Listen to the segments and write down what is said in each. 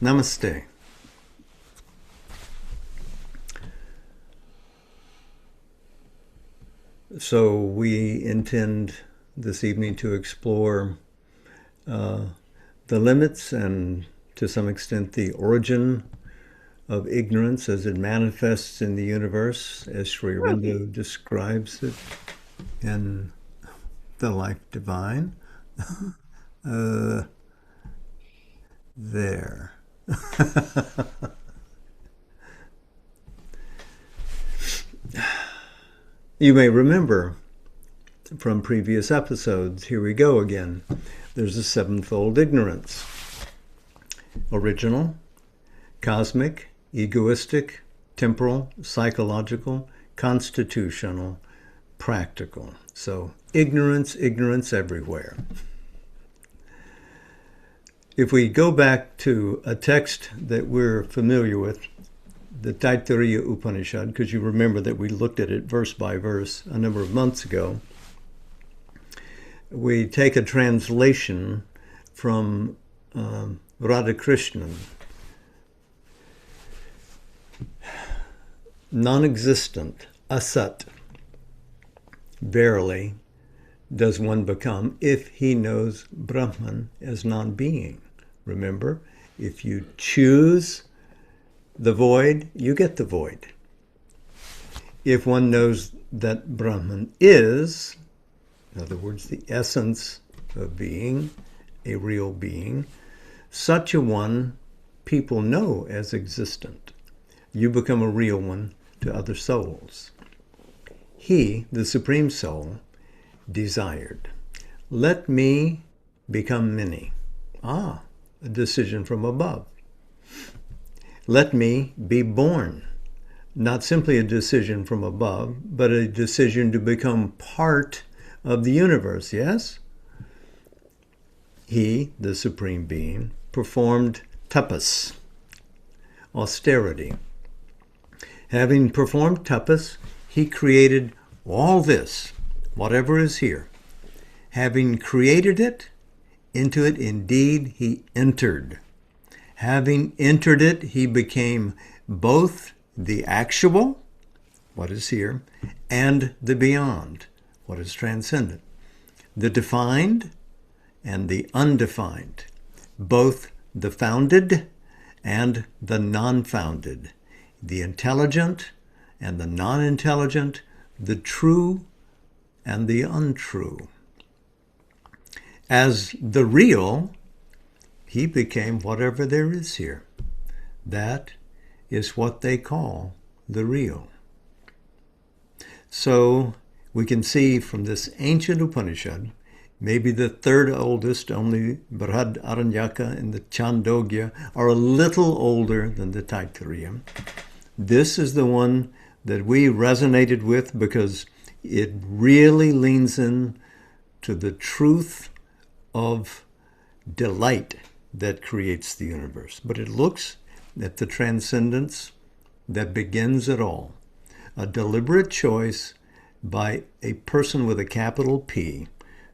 Namaste. So we intend this evening to explore the limits and to some extent the origin of ignorance as it manifests in the universe, as Sri Aurobindo describes it in The Life Divine. There. You may remember from previous episodes, here we go again. There's a sevenfold ignorance. Original, cosmic, egoistic, temporal, psychological, constitutional, practical. So ignorance, ignorance everywhere. If we go back to a text that we're familiar with, the Taittiriya Upanishad, because you remember that we looked at it verse by verse a number of months ago, we take a translation from Radhakrishnan. Non-existent, asat, verily does one become if he knows Brahman as non-being. Remember, if you choose the void, you get the void. If one knows that Brahman is, in other words, the essence of being, a real being, such a one people know as existent. You become a real one to other souls. He, the Supreme Soul, desired, let me become many. A decision from above. Let me be born. Not simply a decision from above, but a decision to become part of the universe, yes? He, the Supreme Being, performed tapas, austerity. Having performed tapas, he created all this, whatever is here. Having created it, into it indeed he entered. Having entered it, he became both the actual, what is here, and the beyond, what is transcendent. The defined and the undefined, both the founded and the non-founded, the intelligent and the non-intelligent, the true and the untrue. As the real, he became whatever there is here. That is what they call the real. So we can see from this ancient Upanishad, maybe the third oldest, only Brihad Aranyaka and the Chandogya are a little older than the Taittiriya. This is the one that we resonated with because it really leans in to the truth of delight that creates the universe. But it looks at the transcendence that begins it all. A deliberate choice by a person with a capital P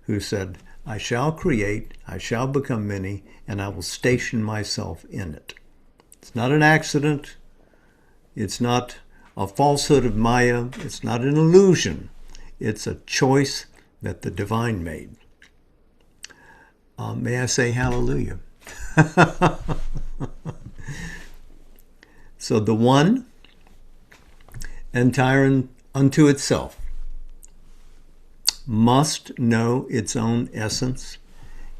who said, I shall create, I shall become many, and I will station myself in it. It's not an accident. It's not a falsehood of Maya. It's not an illusion. It's a choice that the divine made. May I say hallelujah? So the one, entire unto itself, must know its own essence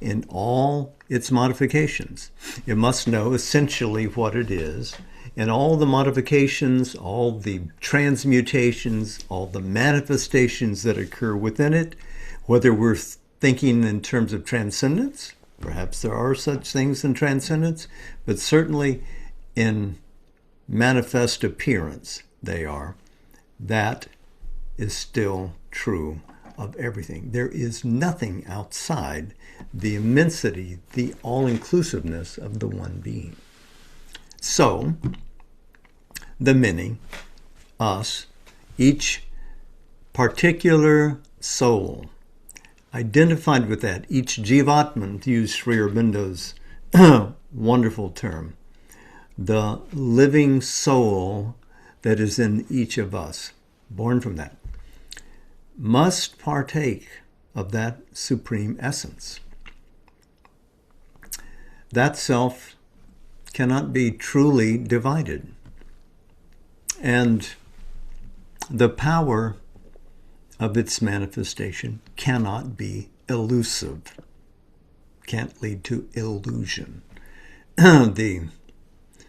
in all its modifications. It must know essentially what it is, and all the modifications, all the transmutations, all the manifestations that occur within it, whether we're thinking in terms of transcendence, perhaps there are such things in transcendence, but certainly in manifest appearance they are. That is still true of everything. There is nothing outside the immensity, the all-inclusiveness of the one being. So, the many, us, each particular soul, identified with that. Each Jivatman, to use Sri Aurobindo's wonderful term, the living soul that is in each of us, born from that, must partake of that supreme essence. That self cannot be truly divided. And the power of its manifestation cannot be elusive, can't lead to illusion. The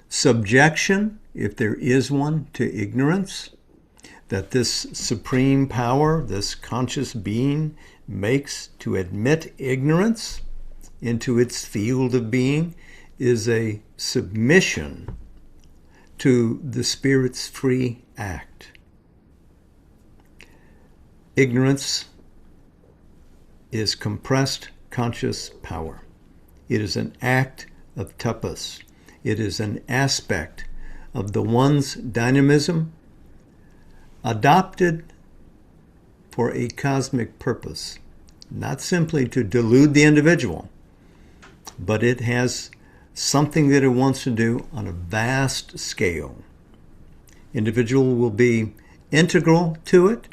subjection, if there is one, to ignorance, that this supreme power, this conscious being, makes to admit ignorance into its field of being, is a submission to the Spirit's free act. Ignorance is compressed conscious power. It is an act of tapas. It is an aspect of the one's dynamism adopted for a cosmic purpose, not simply to delude the individual, but it has something that it wants to do on a vast scale. Individual will be integral to it,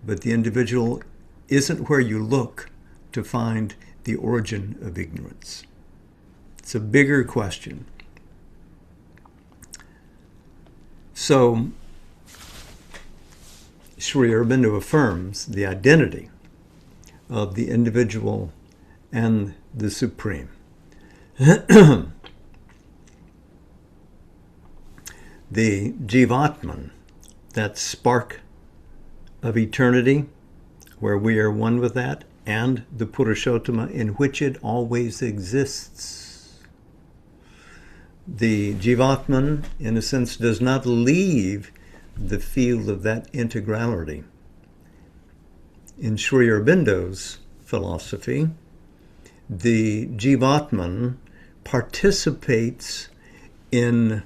but the individual isn't where you look to find the origin of ignorance. It's a bigger question. So, Sri Aurobindo affirms the identity of the individual and the Supreme. The Jivatman, that spark of eternity, where we are one with that, and the Purushottama, in which it always exists. The Jivatman, in a sense, does not leave the field of that integrality. In Sri Aurobindo's philosophy, the Jivatman participates in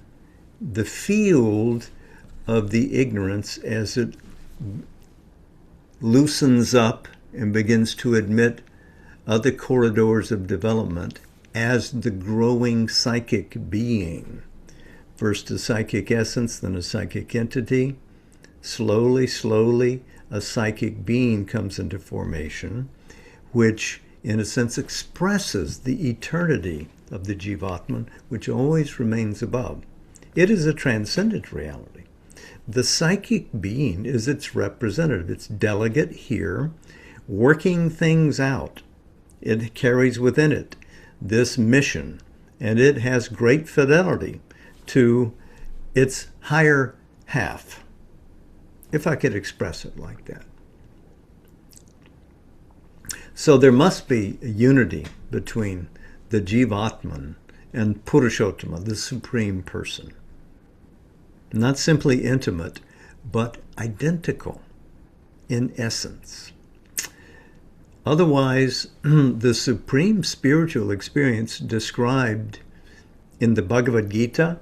the field of the ignorance as it loosens up and begins to admit other corridors of development as the growing psychic being. First a psychic essence, then a psychic entity. Slowly, slowly, a psychic being comes into formation, which in a sense expresses the eternity of the Jivatman, which always remains above. It is a transcendent reality. The psychic being is its representative, its delegate here, working things out. It carries within it this mission, and it has great fidelity to its higher half, if I could express it like that. So there must be a unity between the Jivatman and Purushottama, the Supreme Person. Not simply intimate, but identical in essence. Otherwise, the supreme spiritual experience described in the Bhagavad Gita,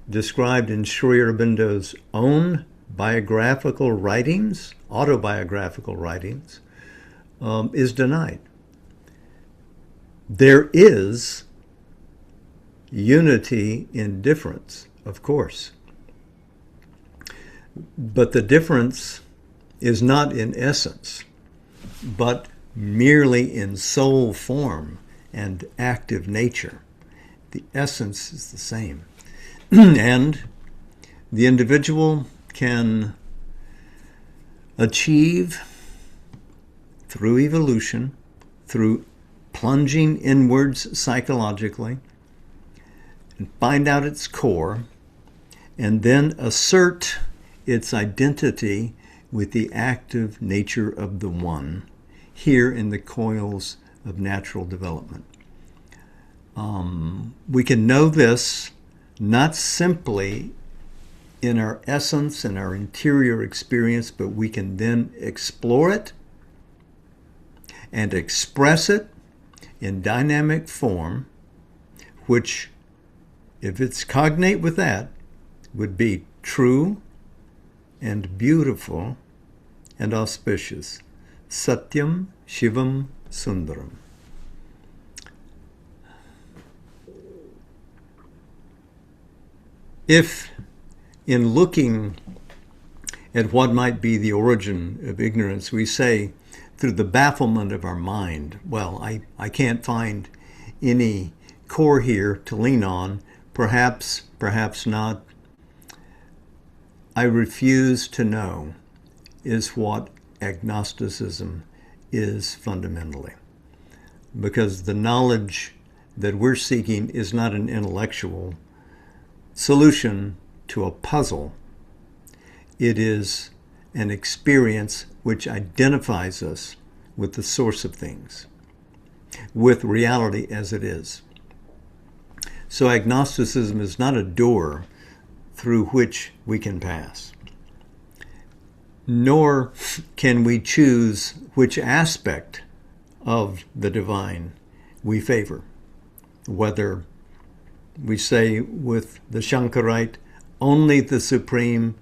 described in Sri Aurobindo's own biographical writings, autobiographical writings, is denied. There is unity in difference, of course. But the difference is not in essence, but merely in soul form and active nature. The essence is the same. And the individual can achieve through evolution, through plunging inwards psychologically, and find out its core, and then assert its identity with the active nature of the One here in the coils of natural development. We can know this not simply in our essence and our interior experience, but we can then explore it and express it in dynamic form, which, if it's cognate with that, would be true and beautiful and auspicious. Satyam Shivam Sundaram. If, in looking at what might be the origin of ignorance, we say, through the bafflement of our mind, well, I can't find any core here to lean on, perhaps not, I refuse to know, is what agnosticism is fundamentally. Because the knowledge that we're seeking is not an intellectual solution to a puzzle. It is an experience which identifies us with the source of things, with reality as it is. So agnosticism is not a door through which we can pass, nor can we choose which aspect of the divine we favor, whether we say with the Shankarite, only the Supreme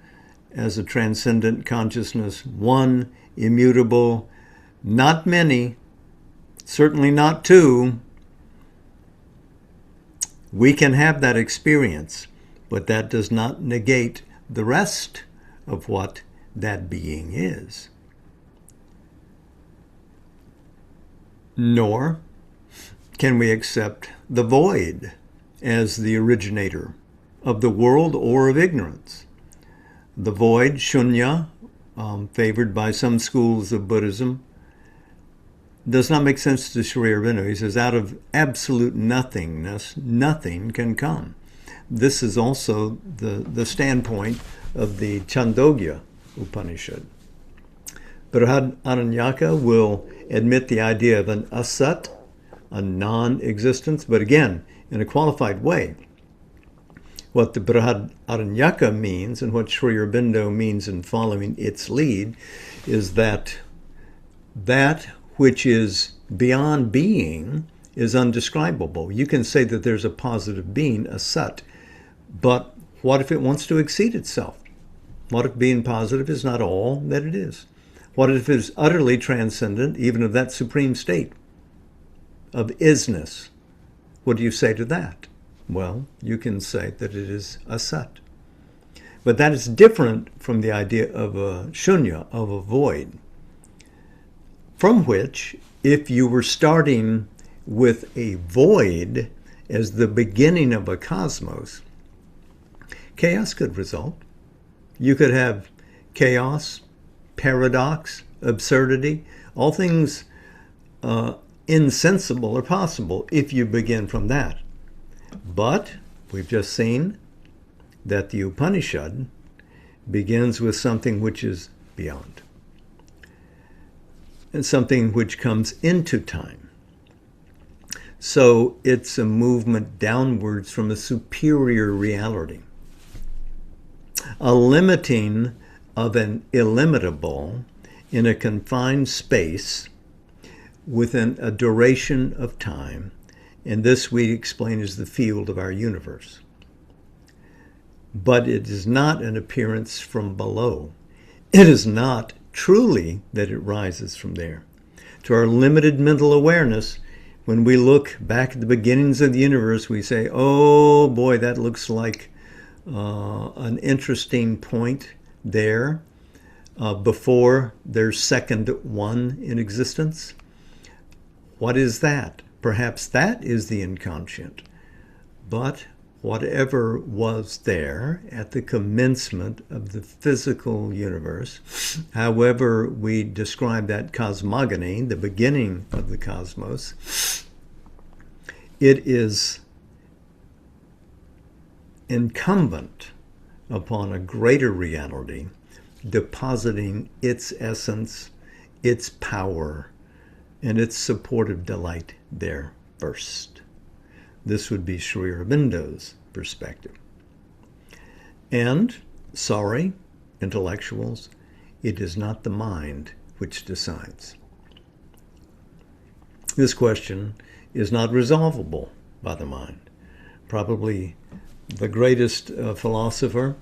as a transcendent consciousness, one, immutable, not many, certainly not two. We can have that experience, but that does not negate the rest of what that being is. Nor can we accept the void as the originator of the world or of ignorance. The void, shunya, favored by some schools of Buddhism, does not make sense to Sri Aurobindo. He says, out of absolute nothingness, nothing can come. This is also the standpoint of the Chandogya Upanishad. Brihadaranyaka will admit the idea of an asat, a non-existence, but again, in a qualified way. What the Brihadaranyaka means, and what Sri Aurobindo means in following its lead, is that that which is beyond being is undescribable. You can say that there's a positive being, a sat, but what if it wants to exceed itself? What if being positive is not all that it is? What if it is utterly transcendent, even of that supreme state of isness? What do you say to that? Well, you can say that it is a sat. But that is different from the idea of a shunya, of a void, from which, if you were starting with a void as the beginning of a cosmos, chaos could result. You could have chaos, paradox, absurdity, all things insensible are possible if you begin from that. But we've just seen that the Upanishad begins with something which is beyond, and something which comes into time. So it's a movement downwards from a superior reality, a limiting of an illimitable in a confined space within a duration of time, and this we explain as the field of our universe. But it is not an appearance from below. It is not truly that it rises from there. To our limited mental awareness, when we look back at the beginnings of the universe, we say, oh boy, that looks like an interesting point there before there's second one in existence. What is that? Perhaps that is the inconscient. But whatever was there at the commencement of the physical universe, however we describe that cosmogony, the beginning of the cosmos, it is incumbent upon a greater reality depositing its essence, its power, and its supportive delight there first. This would be Sri Aurobindo's perspective. And, sorry, intellectuals, it is not the mind which decides. This question is not resolvable by the mind. Probably the greatest philosopher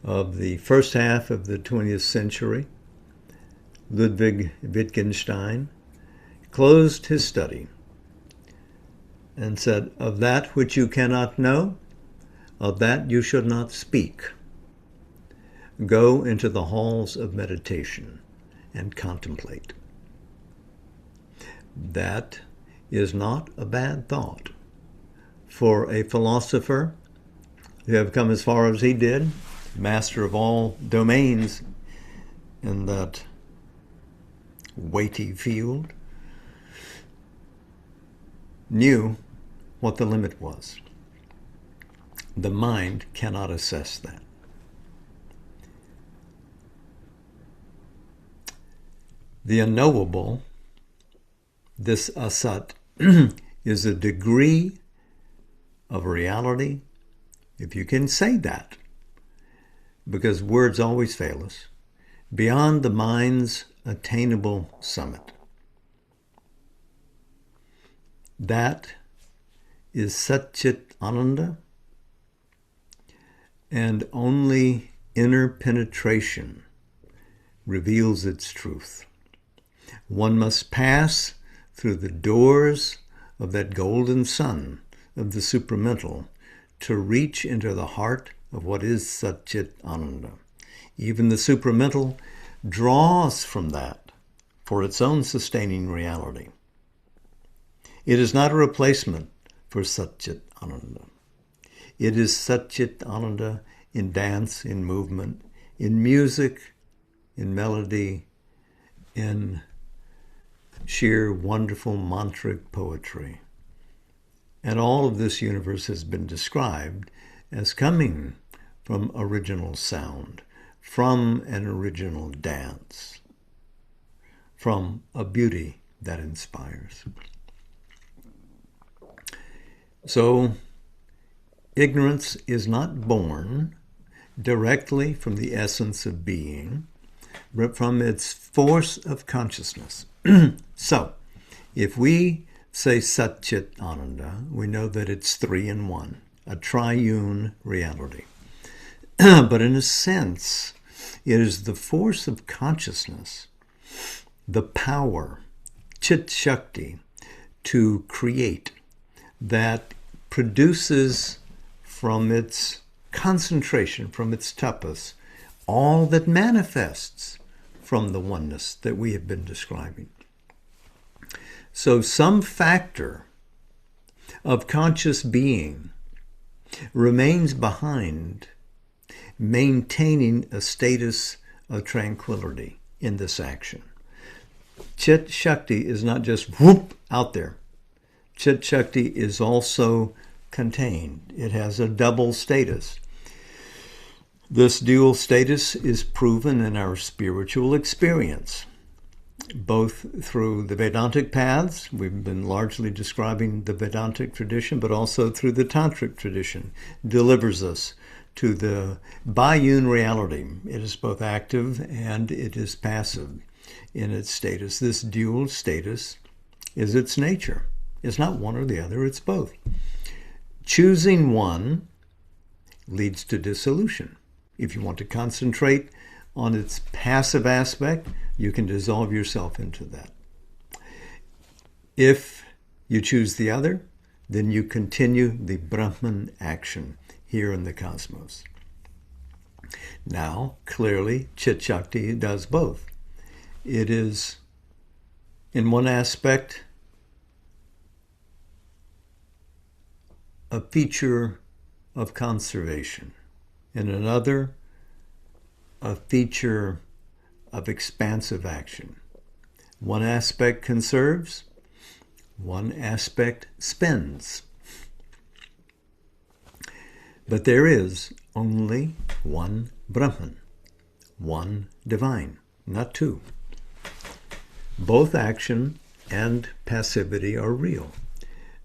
of the first half of the 20th century, Ludwig Wittgenstein, closed his study and said, "Of that which you cannot know, of that you should not speak. Go into the halls of meditation and contemplate." That is not a bad thought for a philosopher who have come as far as he did, master of all domains in that weighty field, knew what the limit was. The mind cannot assess that. The unknowable, this asat, is a degree of reality, if you can say that, because words always fail us, beyond the mind's attainable summit. That is Satchit Ananda, and only inner penetration reveals its truth. One must pass through the doors of that golden sun of the supramental to reach into the heart of what is Satchit Ananda. Even the supramental draws from that for its own sustaining reality. It is not a replacement for Satchit Ananda. It is Satchit Ananda in dance, in movement, in music, in melody, in sheer wonderful mantric poetry. And all of this universe has been described as coming from original sound, from an original dance, from a beauty that inspires. So, ignorance is not born directly from the essence of being, but from its force of consciousness. So, if we say Satchit Ananda, we know that it's three in one, a triune reality. But in a sense, it is the force of consciousness, the power, Chit Shakti, to create, that produces from its concentration, from its tapas, all that manifests from the oneness that we have been describing. So some factor of conscious being remains behind, maintaining a status of tranquility in this action. Chit Shakti is not just whoop out there. Chit Shakti is also contained. It has a double status. This dual status is proven in our spiritual experience, both through the Vedantic paths. We've been largely describing the Vedantic tradition, but also through the Tantric tradition, delivers us to the biune reality. It is both active and it is passive in its status. This dual status is its nature. It's not one or the other, it's both. Choosing one leads to dissolution. If you want to concentrate on its passive aspect, you can dissolve yourself into that. If you choose the other, then you continue the Brahman action here in the cosmos. Now, clearly, Chit Shakti does both. It is, in one aspect, a feature of conservation. In another, a feature of expansive action. One aspect conserves, one aspect spends. But there is only one Brahman, one divine, not two. Both action and passivity are real.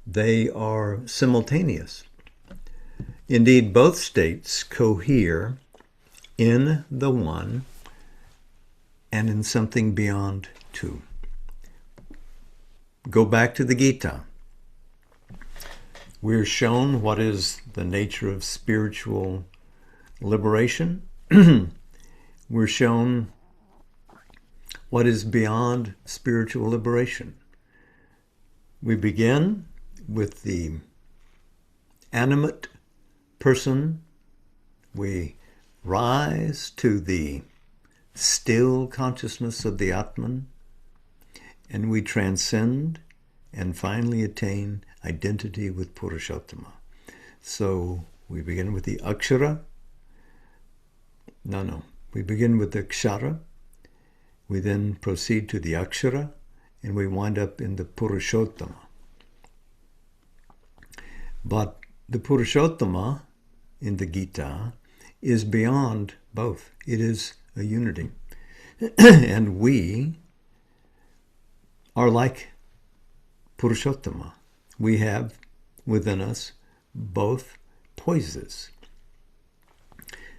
They are simultaneous. Indeed, both states cohere in the one and in something beyond two. Go back to the Gita. We're shown what is the nature of spiritual liberation. We're shown what is beyond spiritual liberation. We begin with the animate person. We rise to the still consciousness of the Atman, and we transcend and finally attain identity with Purushottama. So we begin with the Akshara. We begin with the Kshara. We then proceed to the Akshara, and we wind up in the Purushottama. But the Purushottama in the Gita is beyond both. It is a unity. And we are like Purushottama. We have within us both poises.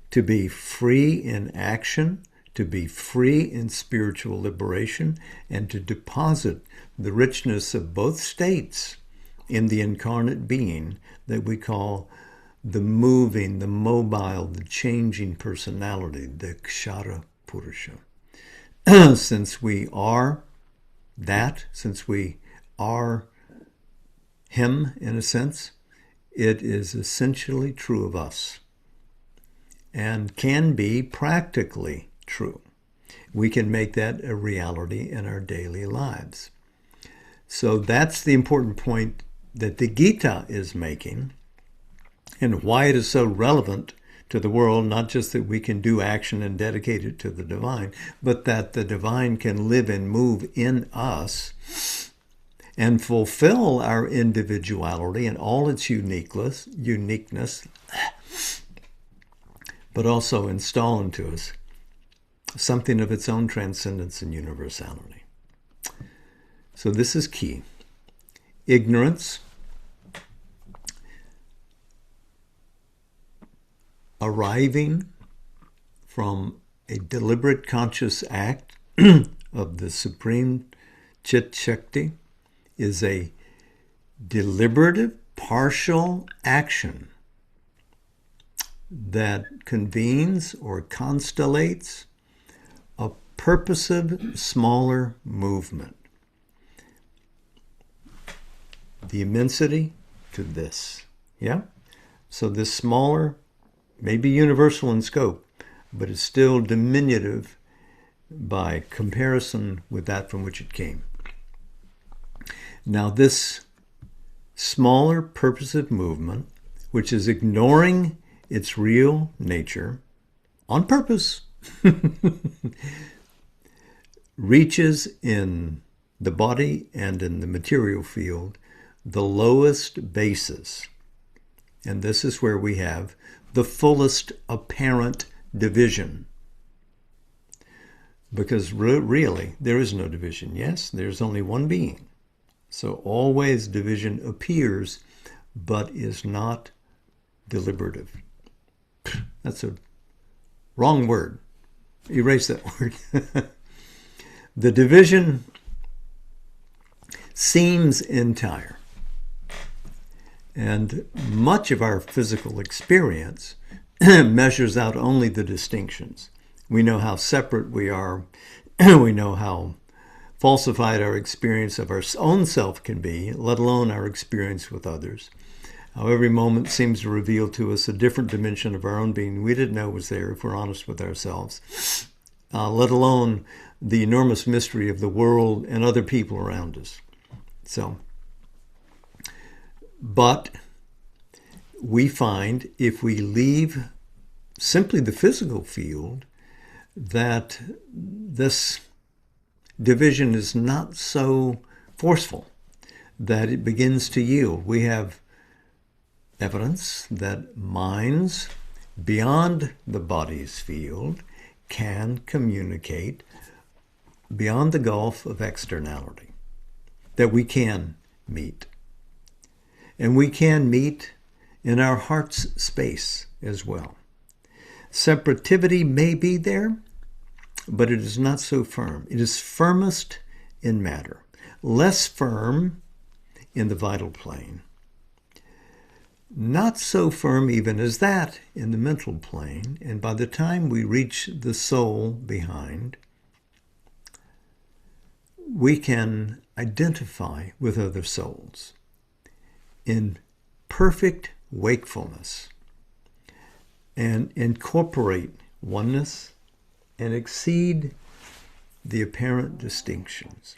To be free in action, to be free in spiritual liberation, and to deposit the richness of both states in the incarnate being that we call the moving, the mobile, the changing personality, the Kshara Purusha. Since we are that, since we are him in a sense, it is essentially true of us and can be practically true. We can make that a reality in our daily lives. So that's the important point that the Gita is making, and why it is so relevant to the world, not just that we can do action and dedicate it to the divine, but that the divine can live and move in us and fulfill our individuality and all its uniqueness, but also install into us something of its own transcendence and universality. So this is key. Ignorance, arriving from a deliberate conscious act of the Supreme Chit Shakti, is a deliberative, partial action that convenes or constellates a purposive, smaller movement. The immensity to this. Yeah? So this smaller may be universal in scope, but it's still diminutive by comparison with that from which it came. Now this smaller purposive movement, which is ignoring its real nature on purpose, reaches in the body and in the material field the lowest basis. And this is where we have the fullest apparent division. Because really, there is no division. Yes, there's only one being. So always division appears, but is not deliberative. That's a wrong word. Erase that word. The division seems entire. And much of our physical experience measures out only the distinctions. We know how separate we are. We know how falsified our experience of our own self can be, let alone our experience with others. How every moment seems to reveal to us a different dimension of our own being we didn't know was there, if we're honest with ourselves, let alone the enormous mystery of the world and other people around us. But we find if we leave simply the physical field, that this division is not so forceful, that it begins to yield. We have evidence that minds beyond the body's field can communicate beyond the gulf of externality, that we can meet. And we can meet in our heart's space as well. Separativity may be there, but it is not so firm. It is firmest in matter, less firm in the vital plane. Not so firm even as that in the mental plane, and by the time we reach the soul behind, we can identify with other souls in perfect wakefulness and incorporate oneness and exceed the apparent distinctions.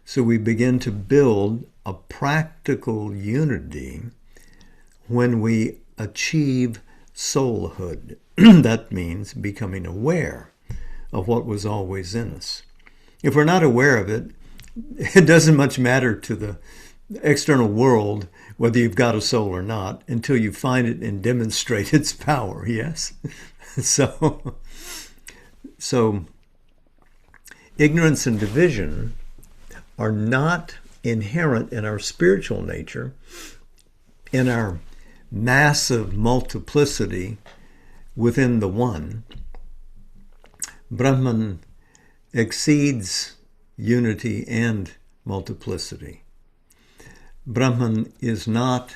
So we begin to build a practical unity when we achieve soulhood. That means becoming aware of what was always in us. If we're not aware of it, it doesn't much matter to the external world whether you've got a soul or not until you find it and demonstrate its power, yes? So ignorance and division are not inherent in our spiritual nature, in our massive multiplicity within the one. Brahman exceeds unity and multiplicity. Brahman is not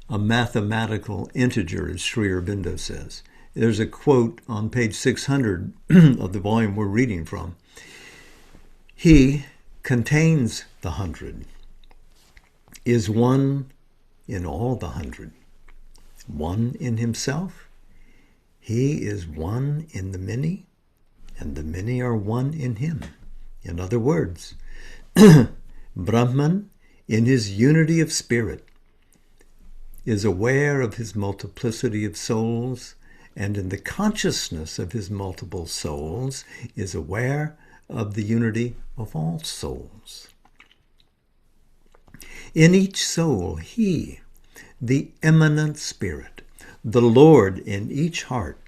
a mathematical integer, as Sri Aurobindo says. There's a quote on page 600 of the volume we're reading from. He contains the 100, is one in all the 100, one in himself. He is one in the many, and the many are one in him. In other words, Brahman, in his unity of spirit, is aware of his multiplicity of souls, and in the consciousness of his multiple souls is aware of the unity of all souls. In each soul, he, the eminent spirit, the Lord in each heart,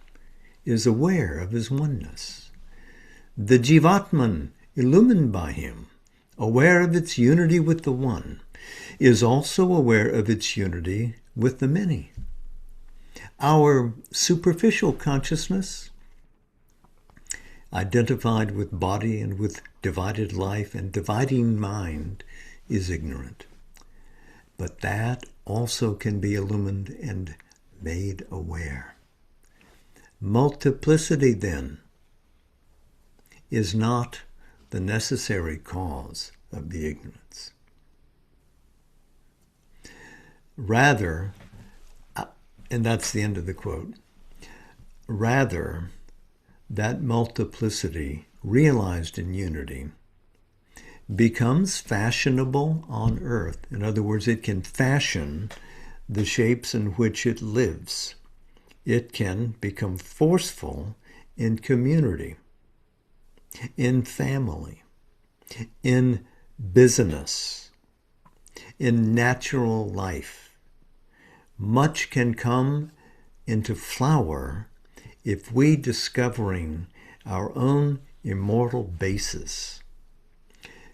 is aware of his oneness. The Jivatman, illumined by him, aware of its unity with the one, is also aware of its unity with the many. Our superficial consciousness, identified with body and with divided life and dividing mind, is ignorant. But that also can be illumined and made aware. Multiplicity, then, is not the necessary cause of the ignorance. Rather, and that's the end of the quote, rather, that multiplicity realized in unity becomes fashionable on earth. In other words, it can fashion the shapes in which it lives. It can become forceful in community, in family, in business, in natural life. Much can come into flower if we, discovering our own immortal basis,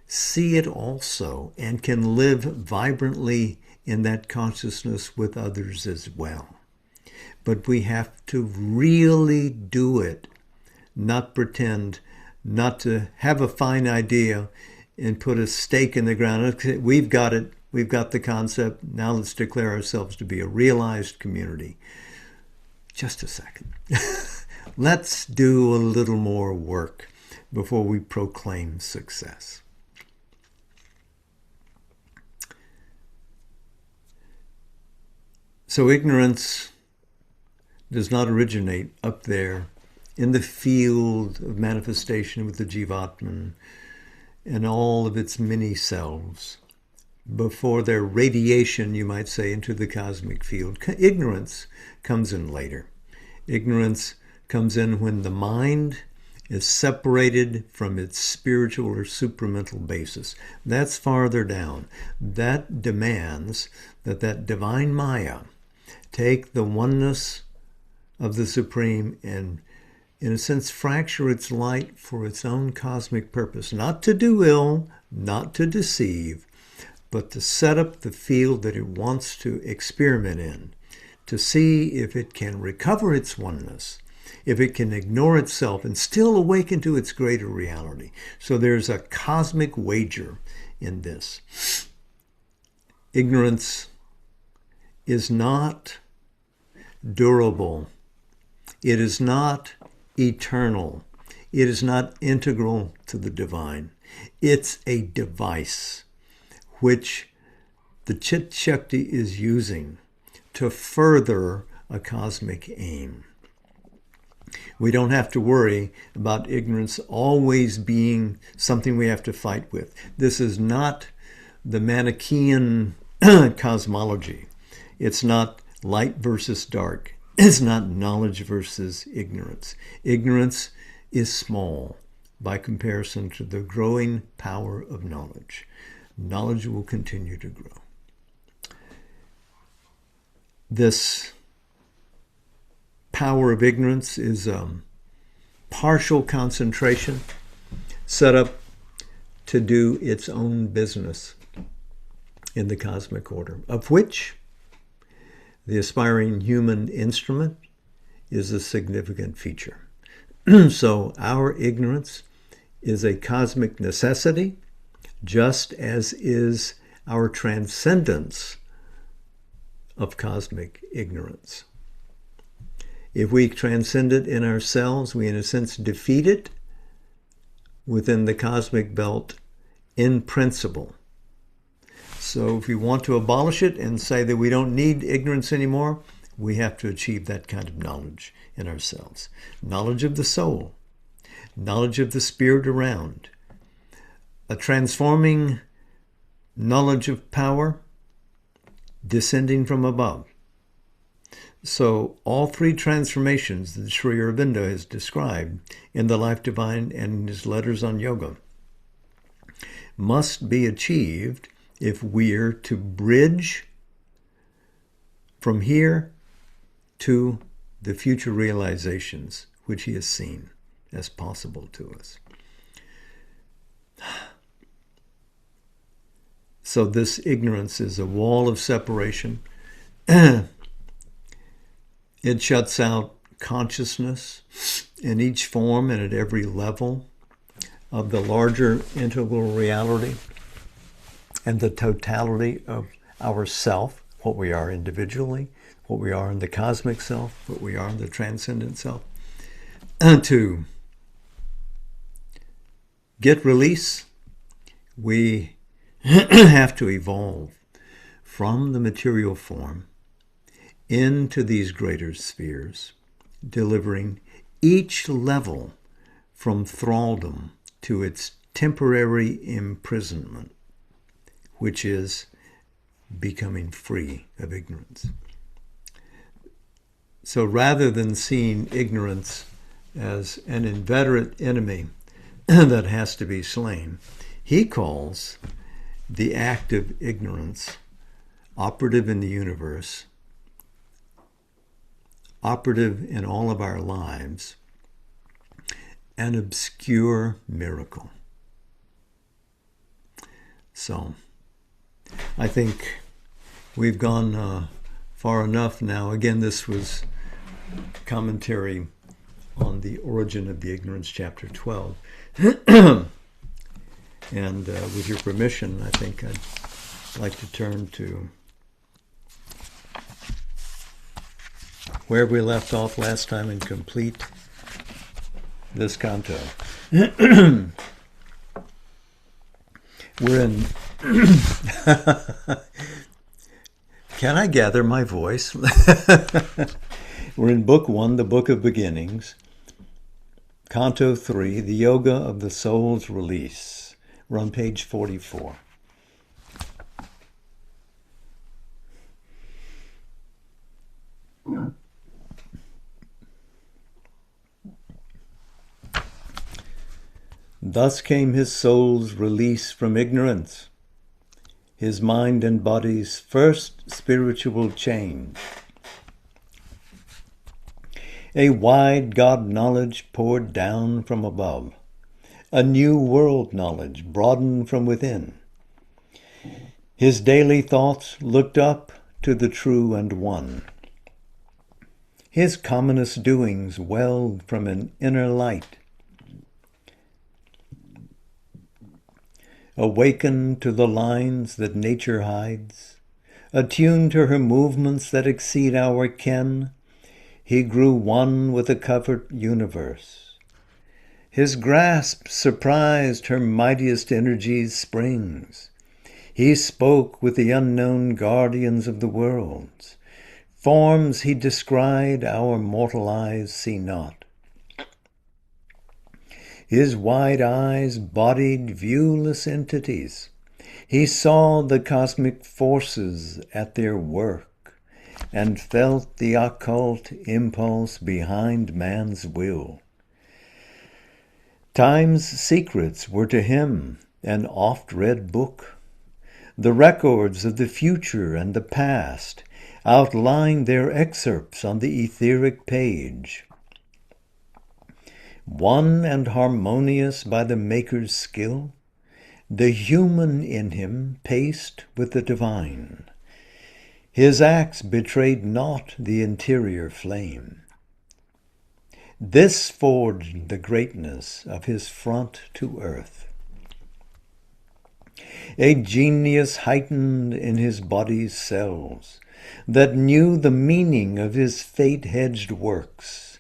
see it also and can live vibrantly in that consciousness with others as well. But we have to really do it, not pretend, not to have a fine idea and put a stake in the ground. Okay, we've got it. We've got the concept. Now let's declare ourselves to be a realized community. Just a second. Let's do a little more work before we proclaim success. So ignorance does not originate up there in the field of manifestation with the Jivatman and all of its many selves, before their radiation, you might say, into the cosmic field. Ignorance comes in later. Ignorance comes in when the mind is separated from its spiritual or supramental basis. That's farther down. That demands that that divine Maya take the oneness of the Supreme and, in a sense, fracture its light for its own cosmic purpose. Not to do ill, not to deceive, but to set up the field that it wants to experiment in, to see if it can recover its oneness, if it can ignore itself and still awaken to its greater reality. So there's a cosmic wager in this. Ignorance is not durable. It is not eternal. It is not integral to the divine. It's a device which the Chit Shakti is using to further a cosmic aim. We don't have to worry about ignorance always being something we have to fight with. This is not the Manichaean cosmology. It's not light versus dark. It's not knowledge versus ignorance. Ignorance is small by comparison to the growing power of knowledge. Knowledge will continue to grow. This power of ignorance is partial concentration set up to do its own business in the cosmic order, of which the aspiring human instrument is a significant feature. So our ignorance is a cosmic necessity, just as is our transcendence of cosmic ignorance. If we transcend it in ourselves, we in a sense defeat it within the cosmic belt in principle. So if we want to abolish it and say that we don't need ignorance anymore, we have to achieve that kind of knowledge in ourselves. Knowledge of the soul, knowledge of the spirit around, a transforming knowledge of power descending from above. So all three transformations that Sri Aurobindo has described in the Life Divine and in his letters on yoga must be achieved if we're to bridge from here to the future realizations which he has seen as possible to us. So this ignorance is a wall of separation. It shuts out consciousness in each form and at every level of the larger integral reality and the totality of our self, what we are individually, what we are in the cosmic self, what we are in the transcendent self. And to get release, we have to evolve from the material form into these greater spheres, delivering each level from thraldom to its temporary imprisonment, which is becoming free of ignorance. So rather than seeing ignorance as an inveterate enemy that has to be slain, he calls the act of ignorance operative in the universe, operative in all of our lives, an obscure miracle. So I think we've gone far enough now. Again, this was commentary on the origin of the ignorance, chapter 12. And with your permission, I think I'd like to turn to where we left off last time and complete this canto. We're in... Can I gather my voice? We're in Book 1, the Book of Beginnings, Canto 3, the Yoga of the Soul's Release. We're on page 44. Thus came his soul's release from ignorance, his mind and body's first spiritual change. A wide God knowledge poured down from above, a new world knowledge broadened from within. His daily thoughts looked up to the true and one. His commonest doings welled from an inner light. Awakened to the lines that nature hides, attuned to her movements that exceed our ken, he grew one with the covered universe. His grasp surprised her mightiest energies' springs. He spoke with the unknown guardians of the worlds. Forms he descried our mortal eyes see not. His wide eyes bodied viewless entities. He saw the cosmic forces at their work and felt the occult impulse behind man's will. Time's secrets were to him an oft-read book. The records of the future and the past outlined their excerpts on the etheric page. One and harmonious by the Maker's skill, the human in him paced with the divine. His acts betrayed not the interior flame. This forged the greatness of his front to earth. A genius heightened in his body's cells, that knew the meaning of his fate-hedged works,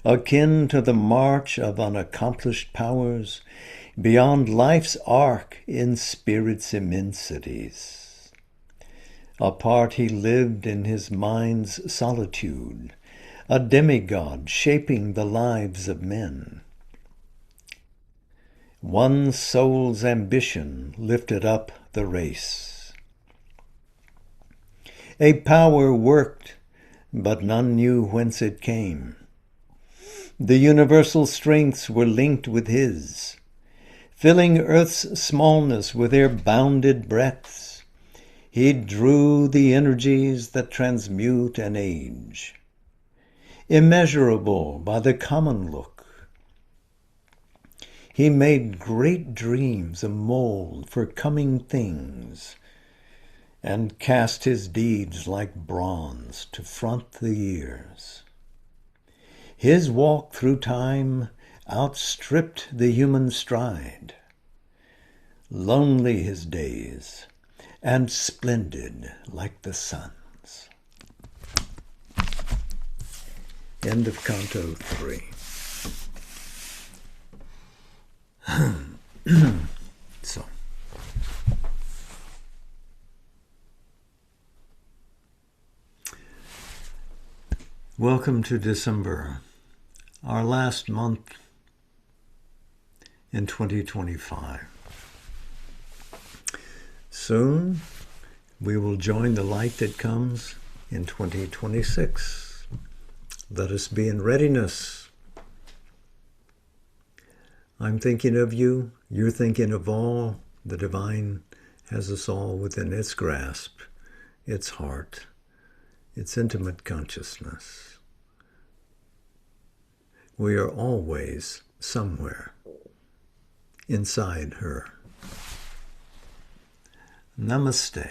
akin to the march of unaccomplished powers beyond life's arc in spirit's immensities. Apart he lived in his mind's solitude, a demigod shaping the lives of men. One soul's ambition lifted up the race. A power worked, but none knew whence it came. The universal strengths were linked with his, filling earth's smallness with their bounded breadths. He drew the energies that transmute an age, immeasurable by the common look. He made great dreams a mold for coming things, and cast his deeds like bronze to front the years. His walk through time outstripped the human stride. Lonely his days, and splendid like the sun's. End of Canto 3. So, welcome to December, our last month in 2025. Soon we will join the light that comes in 2026. Let us be in readiness. I'm thinking of you, you're thinking of all. The divine has us all within its grasp, its heart, its intimate consciousness. We are always somewhere inside her. Namaste.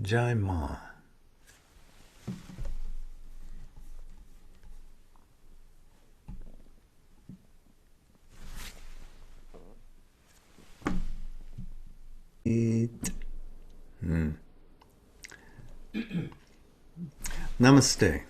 Jai Ma. Namaste.